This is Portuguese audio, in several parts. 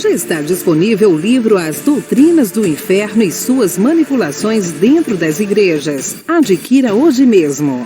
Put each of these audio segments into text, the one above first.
Já está disponível o livro As Doutrinas do Inferno e Suas Manipulações Dentro das Igrejas. Adquira hoje mesmo.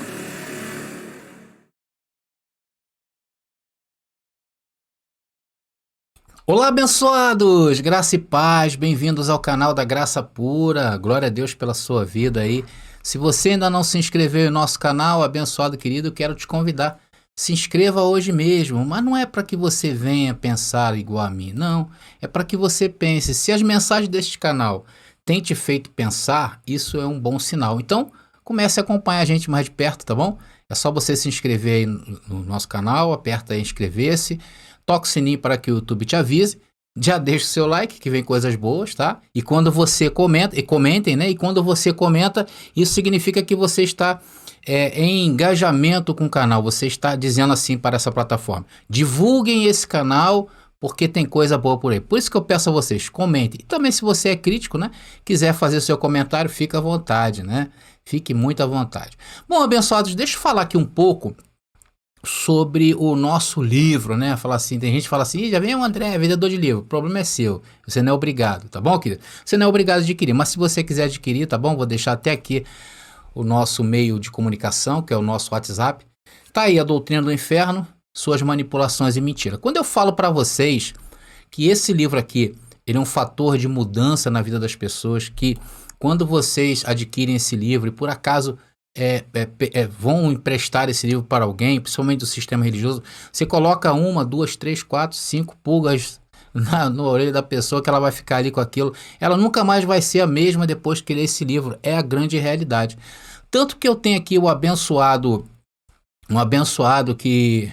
Olá, abençoados! Graça e paz, bem-vindos ao canal da Graça Pura. Glória a Deus pela sua vida aí. Se você ainda não se inscreveu em nosso canal, abençoado querido, eu quero te convidar. Se inscreva hoje mesmo, mas não é para que você venha pensar igual a mim, não. É para que você pense. Se as mensagens deste canal têm te feito pensar, isso é um bom sinal. Então, comece a acompanhar a gente mais de perto, tá bom? É só você se inscrever aí no nosso canal, aperta aí inscrever-se, toca o sininho para que o YouTube te avise, já deixa o seu like, que vem coisas boas, tá? E quando você comenta, e comentem, né? E quando você comenta, isso significa que você está em engajamento com o canal, você está dizendo assim para essa plataforma, divulguem esse canal, porque tem coisa boa por aí. Por isso que eu peço a vocês, comentem. E também se você é crítico, né? Quiser fazer seu comentário, fica à vontade, né? Fique muito à vontade. Bom, abençoados, deixa eu falar aqui um pouco sobre o nosso livro, né? Falar assim, tem gente que fala assim, já vem o André, vendedor de livro, o problema é seu, você não é obrigado, tá bom, querido? Você não é obrigado a adquirir, mas se você quiser adquirir, tá bom? Vou deixar até aqui o nosso meio de comunicação, que é o nosso WhatsApp. Tá aí a Doutrina do Inferno, Suas Manipulações e Mentira. Quando eu falo para vocês que esse livro aqui, ele é um fator de mudança na vida das pessoas, que quando vocês adquirem esse livro e por acaso vão emprestar esse livro para alguém, principalmente do sistema religioso, você coloca 1, 2, 3, 4, 5 pulgas na orelha da pessoa, que ela vai ficar ali com aquilo, ela nunca mais vai ser a mesma depois que ler esse livro, é a grande realidade. Tanto que eu tenho aqui um abençoado que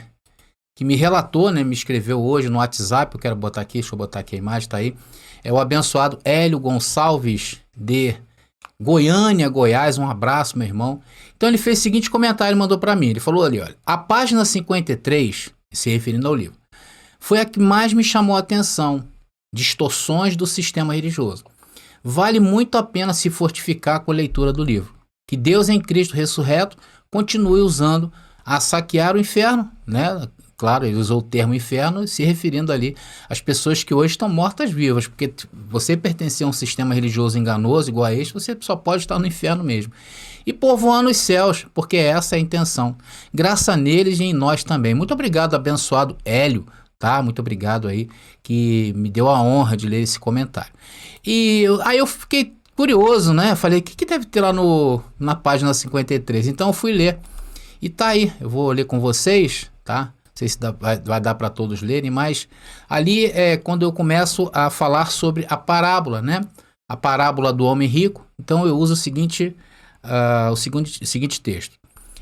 me relatou, né, me escreveu hoje no WhatsApp, eu quero botar aqui, deixa eu botar aqui a imagem, tá aí, é o abençoado Hélio Gonçalves de Goiânia, Goiás, um abraço, meu irmão. Então ele fez o seguinte comentário e mandou para mim, ele falou ali, olha, a página 53, se referindo ao livro, foi a que mais me chamou a atenção, distorções do sistema religioso. Vale muito a pena se fortificar com a leitura do livro. Que Deus em Cristo ressurreto continue usando a saquear o inferno, né? Claro, ele usou o termo inferno se referindo ali às pessoas que hoje estão mortas-vivas, porque você pertencer a um sistema religioso enganoso igual a este, você só pode estar no inferno mesmo. E povoando os céus, porque essa é a intenção. Graça neles e em nós também. Muito obrigado, abençoado Hélio, tá? Muito obrigado aí, que me deu a honra de ler esse comentário. E aí eu fiquei curioso, né? Falei, o que deve ter lá na página 53? Então eu fui ler. E tá aí, eu vou ler com vocês, tá? Não sei se vai dar para todos lerem, mas ali é quando eu começo a falar sobre a parábola, né? A parábola do homem rico. Então eu uso o seguinte texto.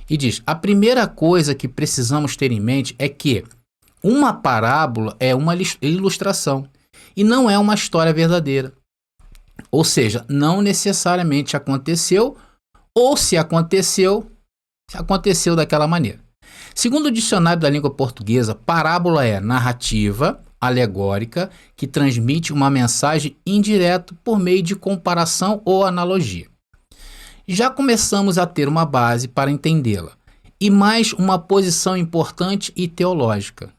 E diz, a primeira coisa que precisamos ter em mente é que uma parábola é uma ilustração e não é uma história verdadeira. Ou seja, não necessariamente aconteceu, ou se aconteceu daquela maneira. Segundo o dicionário da língua portuguesa, parábola é narrativa, alegórica, que transmite uma mensagem indireta por meio de comparação ou analogia. Já começamos a ter uma base para entendê-la, e mais uma posição importante e teológica.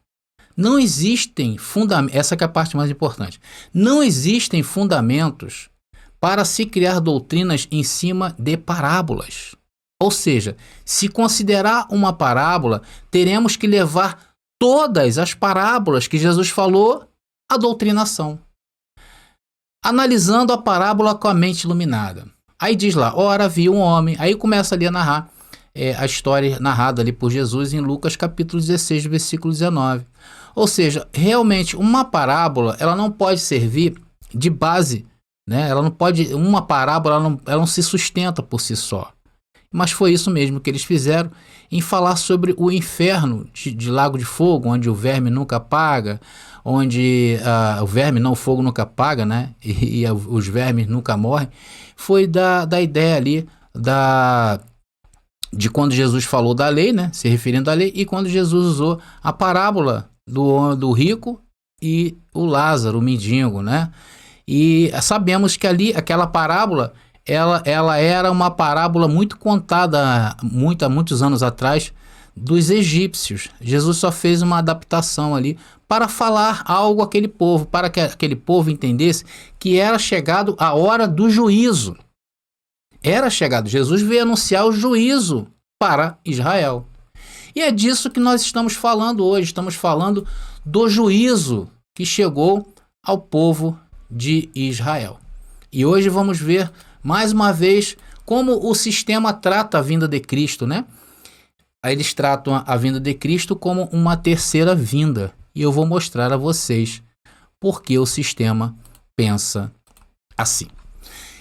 Não existem fundamentos, essa que é a parte mais importante, não existem fundamentos para se criar doutrinas em cima de parábolas. Ou seja, se considerar uma parábola, teremos que levar todas as parábolas que Jesus falou à doutrinação. Analisando a parábola com a mente iluminada. Aí diz lá, ora havia um homem, aí começa ali a narrar a história narrada ali por Jesus em Lucas capítulo 16, versículo 19. Ou seja, realmente uma parábola, ela não pode servir de base, né? Uma parábola ela não se sustenta por si só. Mas foi isso mesmo que eles fizeram em falar sobre o inferno de Lago de Fogo, onde o verme nunca apaga, onde o fogo nunca apaga, né? E os vermes nunca morrem. Foi da ideia ali de quando Jesus falou da lei, né? Se referindo à lei, e quando Jesus usou a parábola do rico e o Lázaro, o mendigo, né? E sabemos que ali, aquela parábola, ela era uma parábola muito contada há muitos anos atrás dos egípcios. Jesus só fez uma adaptação ali para falar algo àquele povo, para que aquele povo entendesse que era chegado a hora do juízo. Era chegado. Jesus veio anunciar o juízo para Israel. E é disso que nós estamos falando hoje. Estamos falando do juízo que chegou ao povo de Israel. E hoje vamos ver mais uma vez como o sistema trata a vinda de Cristo, né? Eles tratam a vinda de Cristo como uma terceira vinda. E eu vou mostrar a vocês por que o sistema pensa assim.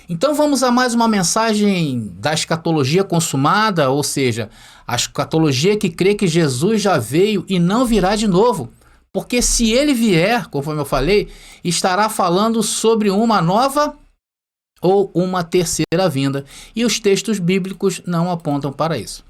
Então vamos a mais uma mensagem da escatologia consumada, ou seja, a escatologia que crê que Jesus já veio e não virá de novo. Porque se ele vier, conforme eu falei, estará falando sobre uma nova ou uma terceira vinda. E os textos bíblicos não apontam para isso.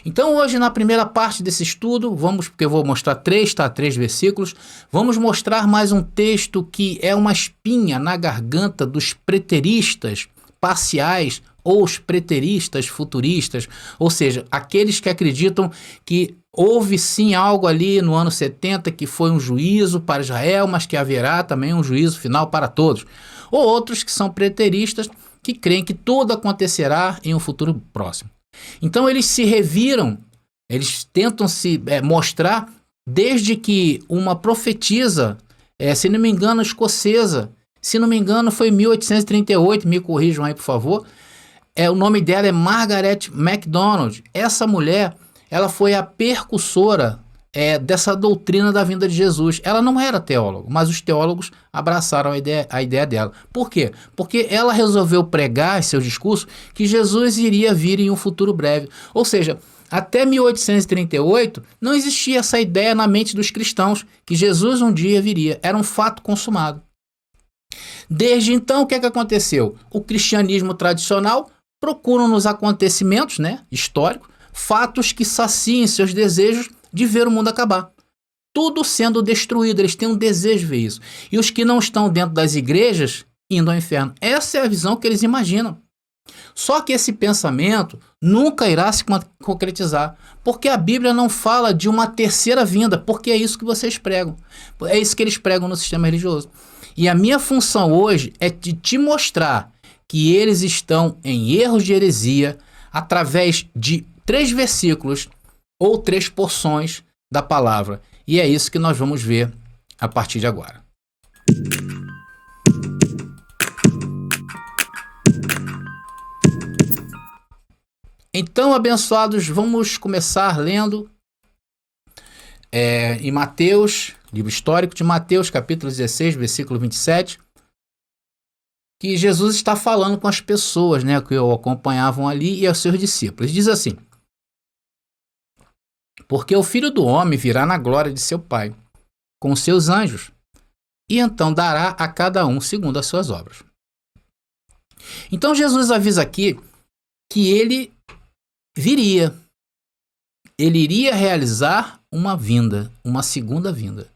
Então hoje na primeira parte desse estudo, porque eu vou mostrar três versículos, vamos mostrar mais um texto que é uma espinha na garganta dos preteristas parciais ou os preteristas futuristas, ou seja, aqueles que acreditam que houve sim algo ali no ano 70 que foi um juízo para Israel, mas que haverá também um juízo final para todos. Ou outros que são preteristas que creem que tudo acontecerá em um futuro próximo. Então eles se reviram, eles tentam se mostrar desde que uma profetisa, se não me engano, escocesa, se não me engano foi 1838, me corrijam aí por favor, o nome dela é Margaret MacDonald. Essa mulher, ela foi a percussora dessa doutrina da vinda de Jesus. Ela não era teóloga, mas os teólogos abraçaram a ideia dela. Por quê? Porque ela resolveu pregar em seu discurso que Jesus iria vir em um futuro breve. Ou seja, até 1838 não existia essa ideia na mente dos cristãos que Jesus um dia viria. Era um fato consumado. Desde então, o que aconteceu? O cristianismo tradicional procura nos acontecimentos históricos fatos que saciem seus desejos de ver o mundo acabar. Tudo sendo destruído, eles têm um desejo de ver isso. E os que não estão dentro das igrejas, indo ao inferno. Essa é a visão que eles imaginam. Só que esse pensamento nunca irá se concretizar, porque a Bíblia não fala de uma terceira vinda, porque é isso que vocês pregam. É isso que eles pregam no sistema religioso. E a minha função hoje é de te mostrar que eles estão em erros de heresia através de 3 versículos ou 3 porções da palavra. E é isso que nós vamos ver a partir de agora. Então, abençoados, vamos começar lendo em Mateus, livro histórico de Mateus, capítulo 16, versículo 27, que Jesus está falando com as pessoas que o acompanhavam ali e aos seus discípulos. Diz assim: porque o Filho do Homem virá na glória de seu Pai, com os seus anjos, e então dará a cada um segundo as suas obras. Então Jesus avisa aqui que ele viria. Ele iria realizar uma vinda, uma segunda vinda.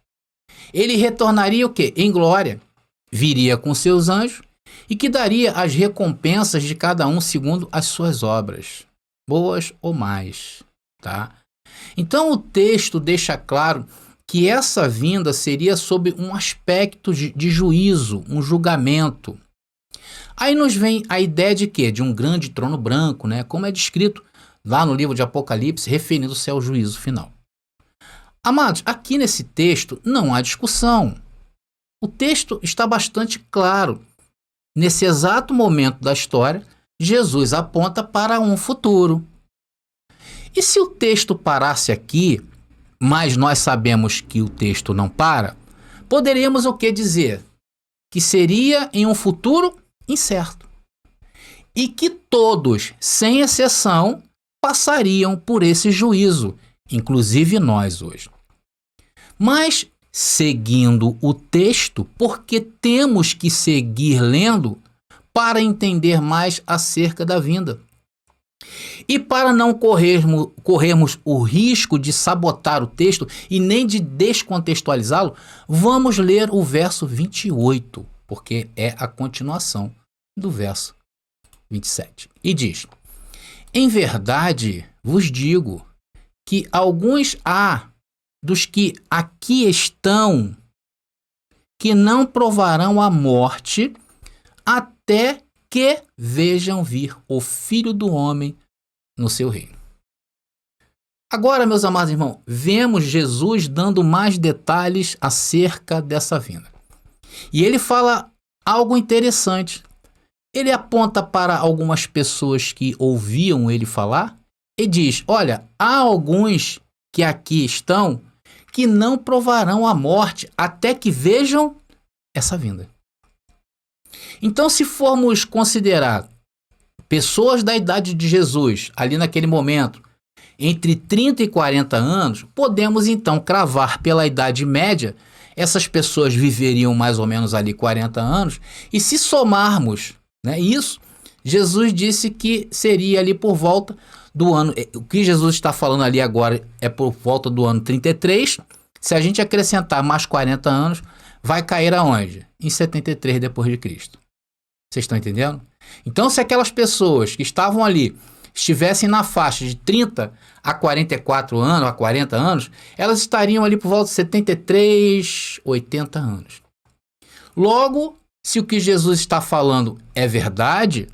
Ele retornaria o quê? Em glória. Viria com seus anjos e que daria as recompensas de cada um segundo as suas obras, boas ou mais, tá? Então o texto deixa claro que essa vinda seria sob um aspecto de juízo, um julgamento. Aí nos vem a ideia de quê? De um grande trono branco, como é descrito lá no livro de Apocalipse, referindo-se ao juízo final. Amados, aqui nesse texto não há discussão. O texto está bastante claro. Nesse exato momento da história, Jesus aponta para um futuro. E se o texto parasse aqui, mas nós sabemos que o texto não para, poderíamos o que dizer? Que seria em um futuro incerto. E que todos, sem exceção, passariam por esse juízo, inclusive nós hoje. Mas, seguindo o texto, porque temos que seguir lendo para entender mais acerca da vinda. E para não corrermos o risco de sabotar o texto e nem de descontextualizá-lo, vamos ler o verso 28, porque é a continuação do verso 27. E diz: em verdade vos digo que alguns há dos que aqui estão que não provarão a morte até que vejam vir o Filho do Homem no seu reino. Agora, meus amados irmãos, vemos Jesus dando mais detalhes acerca dessa vinda. E ele fala algo interessante. Ele aponta para algumas pessoas que ouviam ele falar e diz: olha, há alguns que aqui estão que não provarão a morte até que vejam essa vinda. Então, se formos considerar pessoas da idade de Jesus, ali naquele momento, entre 30 e 40 anos, podemos então cravar pela idade média, essas pessoas viveriam mais ou menos ali 40 anos, e se somarmos, né, isso, Jesus disse que seria ali por volta do ano, o que Jesus está falando ali agora é por volta do ano 33, se a gente acrescentar mais 40 anos, vai cair aonde? Em 73 depois de Cristo. Vocês estão entendendo? Então, se aquelas pessoas que estavam ali estivessem na faixa de 30 a 44 anos, a 40 anos, elas estariam ali por volta de 73, 80 anos. Logo, se o que Jesus está falando é verdade,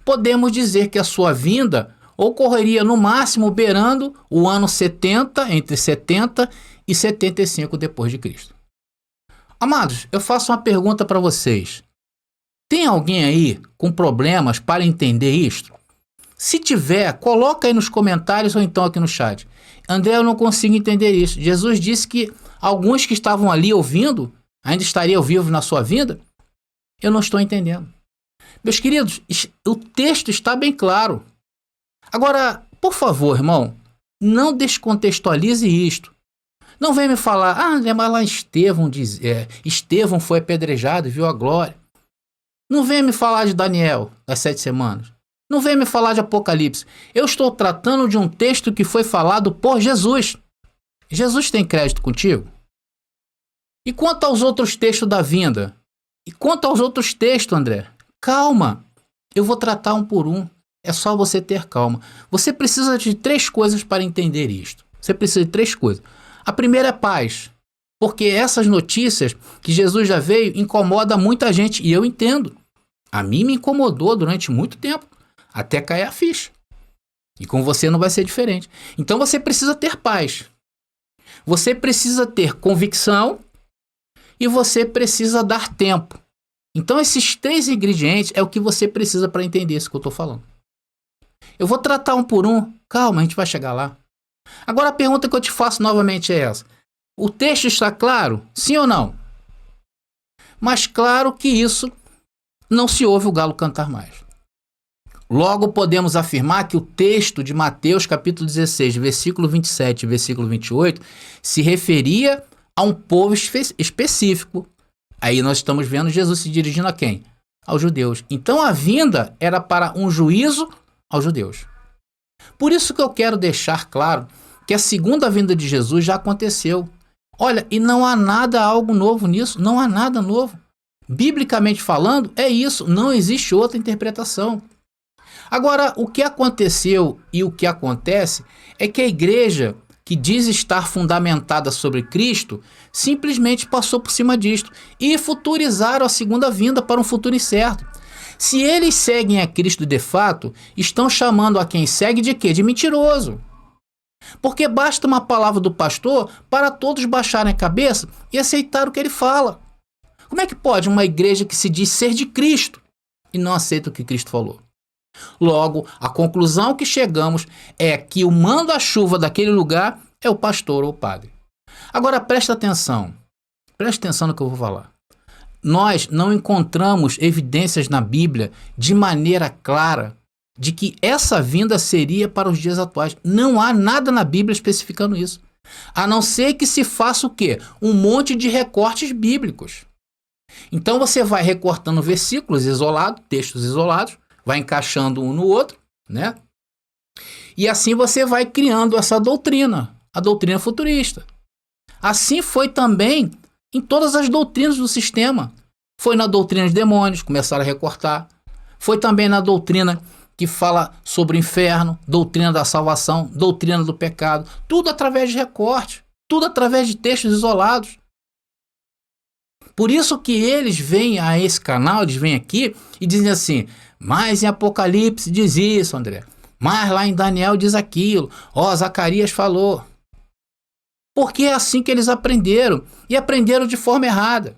podemos dizer que a sua vinda ocorreria no máximo beirando o ano 70, entre 70 e 75 depois de Cristo. Amados, eu faço uma pergunta para vocês. Tem alguém aí com problemas para entender isto? Se tiver, coloca aí nos comentários ou então aqui no chat. André, eu não consigo entender isso. Jesus disse que alguns que estavam ali ouvindo ainda estariam vivos na sua vinda? Eu não estou entendendo. Meus queridos, o texto está bem claro. Agora, por favor, irmão, não descontextualize isto. Não vem me falar, mas lá Estevão foi apedrejado e viu a glória. Não vem me falar de Daniel, das 7 semanas. Não vem me falar de Apocalipse. Eu estou tratando de um texto que foi falado por Jesus. Jesus tem crédito contigo? E quanto aos outros textos da vinda? E quanto aos outros textos, André? Calma, eu vou tratar um por um. É só você ter calma. Você precisa de 3 coisas para entender isto. Você precisa de 3 coisas. A primeira é paz. Porque essas notícias que Jesus já veio incomodam muita gente. E eu entendo. A mim me incomodou durante muito tempo. Até cair a ficha. E com você não vai ser diferente. Então você precisa ter paz. Você precisa ter convicção. E você precisa dar tempo. Então esses 3 ingredientes é o que você precisa para entender isso que eu estou falando. Eu vou tratar um por um. Calma, a gente vai chegar lá. Agora a pergunta que eu te faço novamente é essa. O texto está claro? Sim ou não? Mas claro que isso não se ouve o galo cantar mais. Logo podemos afirmar que o texto de Mateus capítulo 16, versículo 27 e versículo 28 se referia a um povo específico. Aí nós estamos vendo Jesus se dirigindo a quem? Aos judeus. Então a vinda era para um juízo aos judeus. Por isso que eu quero deixar claro que a segunda vinda de Jesus já aconteceu. Olha, e não há nada algo novo nisso, não há nada novo. Biblicamente falando, é isso, não existe outra interpretação. Agora, o que aconteceu e o que acontece é que a igreja que diz estar fundamentada sobre Cristo simplesmente passou por cima disto e futurizaram a segunda vinda para um futuro incerto. Se eles seguem a Cristo de fato, estão chamando a quem segue de quê? De mentiroso. Porque basta uma palavra do pastor para todos baixarem a cabeça e aceitar o que ele fala. Como é que pode uma igreja que se diz ser de Cristo e não aceita o que Cristo falou? Logo, a conclusão que chegamos é que o manda-chuva daquele lugar é o pastor ou o padre. Agora presta atenção no que eu vou falar. Nós não encontramos evidências na Bíblia de maneira clara de que essa vinda seria para os dias atuais. Não há nada na Bíblia especificando isso. A não ser que se faça o quê? Um monte de recortes bíblicos. Então você vai recortando versículos isolados, textos isolados, vai encaixando um no outro, né? E assim você vai criando essa doutrina, a doutrina futurista. Assim foi também em todas as doutrinas do sistema. Foi na doutrina dos demônios, começaram a recortar. Foi também na doutrina que fala sobre o inferno, doutrina da salvação, doutrina do pecado, tudo através de recortes, tudo através de textos isolados. Por isso que eles vêm a esse canal, eles vêm aqui e dizem assim, mas em Apocalipse diz isso, André, mas lá em Daniel diz aquilo, Zacarias falou. Porque é assim que eles aprenderam, e aprenderam de forma errada.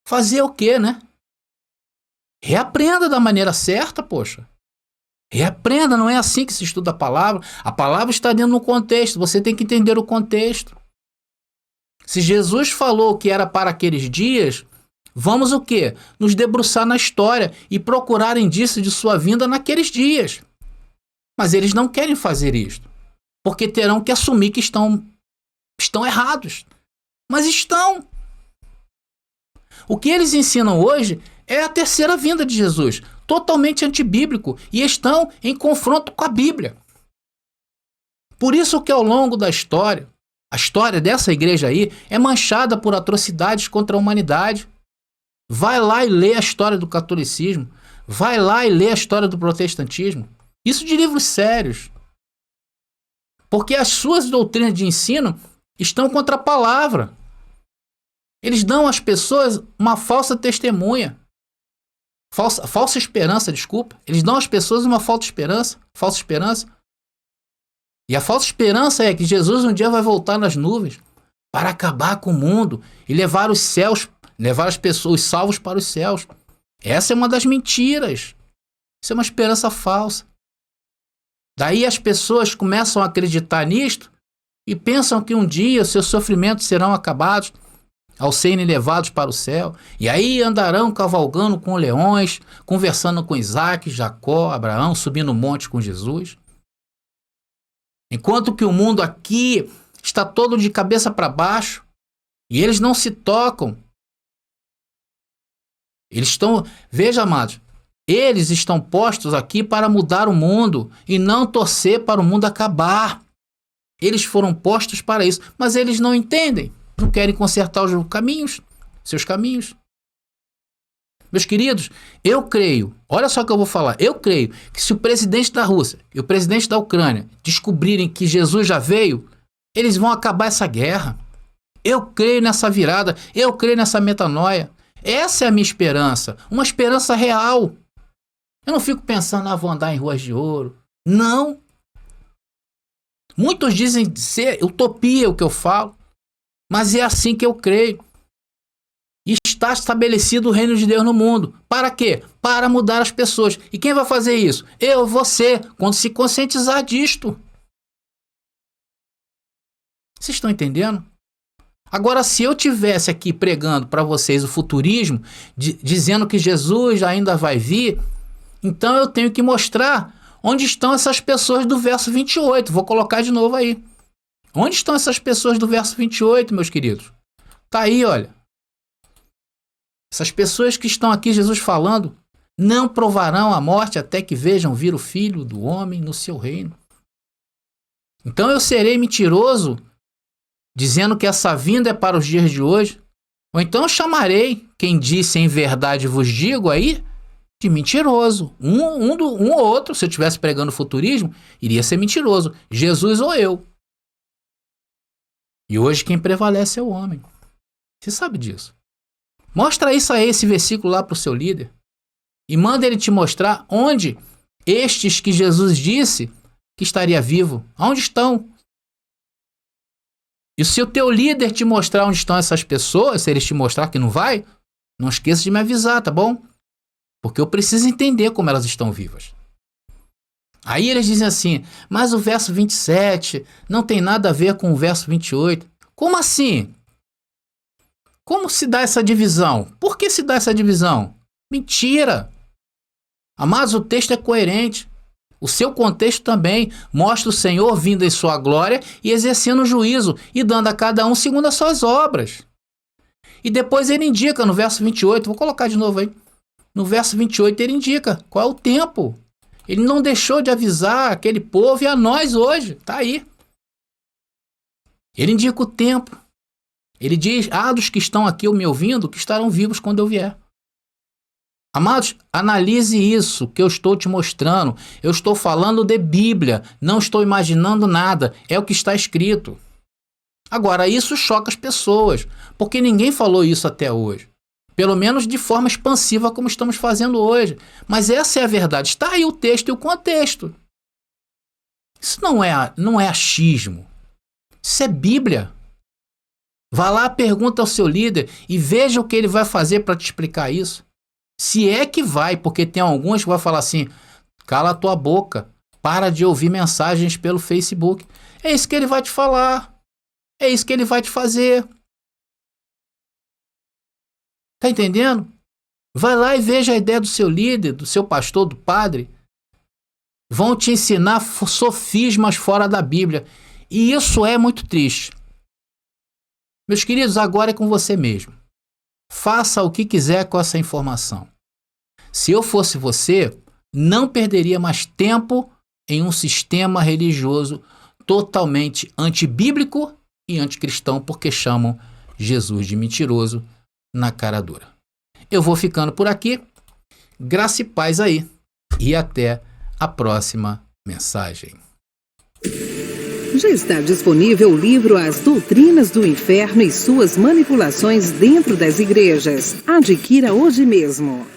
Fazer o quê, né? Reaprenda da maneira certa, poxa. Reaprenda, não é assim que se estuda a palavra está dentro de um contexto, você tem que entender o contexto. Se Jesus falou que era para aqueles dias, vamos o quê? Nos debruçar na história e procurar indícios de sua vinda naqueles dias. Mas eles não querem fazer isto, porque terão que assumir que estão errados. Mas estão. O que eles ensinam hoje é a terceira vinda de Jesus, totalmente antibíblico, e estão em confronto com a Bíblia. Por isso que ao longo da história, a história dessa igreja aí é manchada por atrocidades contra a humanidade. Vai lá e lê a história do catolicismo, vai lá e lê a história do protestantismo. Isso de livros sérios. Porque as suas doutrinas de ensino estão contra a palavra. Eles dão às pessoas uma falsa testemunha. Falsa esperança, desculpa. Eles dão às pessoas uma falsa esperança. E a falsa esperança é que Jesus um dia vai voltar nas nuvens para acabar com o mundo e levar os céus, levar as pessoas, os salvos para os céus. Essa é uma das mentiras. Isso é uma esperança falsa. Daí as pessoas começam a acreditar nisto e pensam que um dia os seus sofrimentos serão acabados ao serem levados para o céu. E aí andarão cavalgando com leões, conversando com Isaac, Jacó, Abraão, subindo o monte com Jesus. Enquanto que o mundo aqui está todo de cabeça para baixo e eles não se tocam. Veja, amados, eles estão postos aqui para mudar o mundo e não torcer para o mundo acabar. Eles foram postos para isso, mas eles não entendem, não querem consertar seus caminhos. Meus queridos, eu creio, olha só o que eu vou falar, eu creio que se o presidente da Rússia e o presidente da Ucrânia descobrirem que Jesus já veio, eles vão acabar essa guerra. Eu creio nessa virada, eu creio nessa metanoia. Essa é a minha esperança, uma esperança real. Eu não fico pensando, vou andar em ruas de ouro. Não. Muitos dizem ser utopia o que eu falo, mas é assim que eu creio. E está estabelecido o reino de Deus no mundo. Para quê? Para mudar as pessoas. E quem vai fazer isso? Eu, você, quando se conscientizar disto. Vocês estão entendendo? Agora, se eu tivesse aqui pregando para vocês o futurismo, dizendo que Jesus ainda vai vir, então eu tenho que mostrar onde estão essas pessoas do verso 28. Vou colocar de novo aí. Onde estão essas pessoas do verso 28, meus queridos? Tá aí, olha. Essas pessoas que estão aqui, Jesus falando, não provarão a morte até que vejam vir o Filho do Homem no seu reino. Então eu serei mentiroso, dizendo que essa vinda é para os dias de hoje? Ou então eu chamarei quem disse em verdade vos digo aí de mentiroso. Um ou outro, se eu estivesse pregando futurismo, iria ser mentiroso. Jesus ou eu. E hoje quem prevalece é o homem. Você sabe disso. Mostra isso aí, esse versículo lá para o seu líder. E manda ele te mostrar onde estes que Jesus disse que estaria vivo, onde estão. E se o teu líder te mostrar onde estão essas pessoas, se eles te mostrar que não vai, não esqueça de me avisar, tá bom? Porque eu preciso entender como elas estão vivas. Aí eles dizem assim, mas o verso 27 não tem nada a ver com o verso 28. Como assim? Como se dá essa divisão? Por que se dá essa divisão? Mentira! Amados, o texto é coerente. O seu contexto também mostra o Senhor vindo em sua glória e exercendo o juízo e dando a cada um segundo as suas obras. E depois ele indica no verso 28, vou colocar de novo aí. No verso 28 ele indica qual é o tempo. Ele não deixou de avisar aquele povo e a nós hoje. Está aí. Ele indica o tempo. Ele diz, dos que estão aqui me ouvindo, que estarão vivos quando eu vier. Amados, analise isso que eu estou te mostrando. Eu estou falando de Bíblia, não estou imaginando nada. É o que está escrito. Agora, isso choca as pessoas, porque ninguém falou isso até hoje. Pelo menos de forma expansiva como estamos fazendo hoje. Mas essa é a verdade. Está aí o texto e o contexto. Isso não é achismo. Isso é Bíblia. Vá lá, pergunta ao seu líder e veja o que ele vai fazer para te explicar isso. Se é que vai, porque tem alguns que vão falar assim, cala a tua boca, para de ouvir mensagens pelo Facebook. É isso que ele vai te falar. É isso que ele vai te fazer. Tá entendendo? Vai lá e veja a ideia do seu líder, do seu pastor, do padre. Vão te ensinar sofismas fora da Bíblia. E isso é muito triste. Meus queridos, agora é com você mesmo. Faça o que quiser com essa informação. Se eu fosse você, não perderia mais tempo em um sistema religioso totalmente antibíblico e anticristão, porque chamam Jesus de mentiroso na cara dura. Eu vou ficando por aqui. Graça e paz aí. E até a próxima mensagem. Já está disponível o livro As Doutrinas do Inferno e Suas Manipulações Dentro das Igrejas. Adquira hoje mesmo.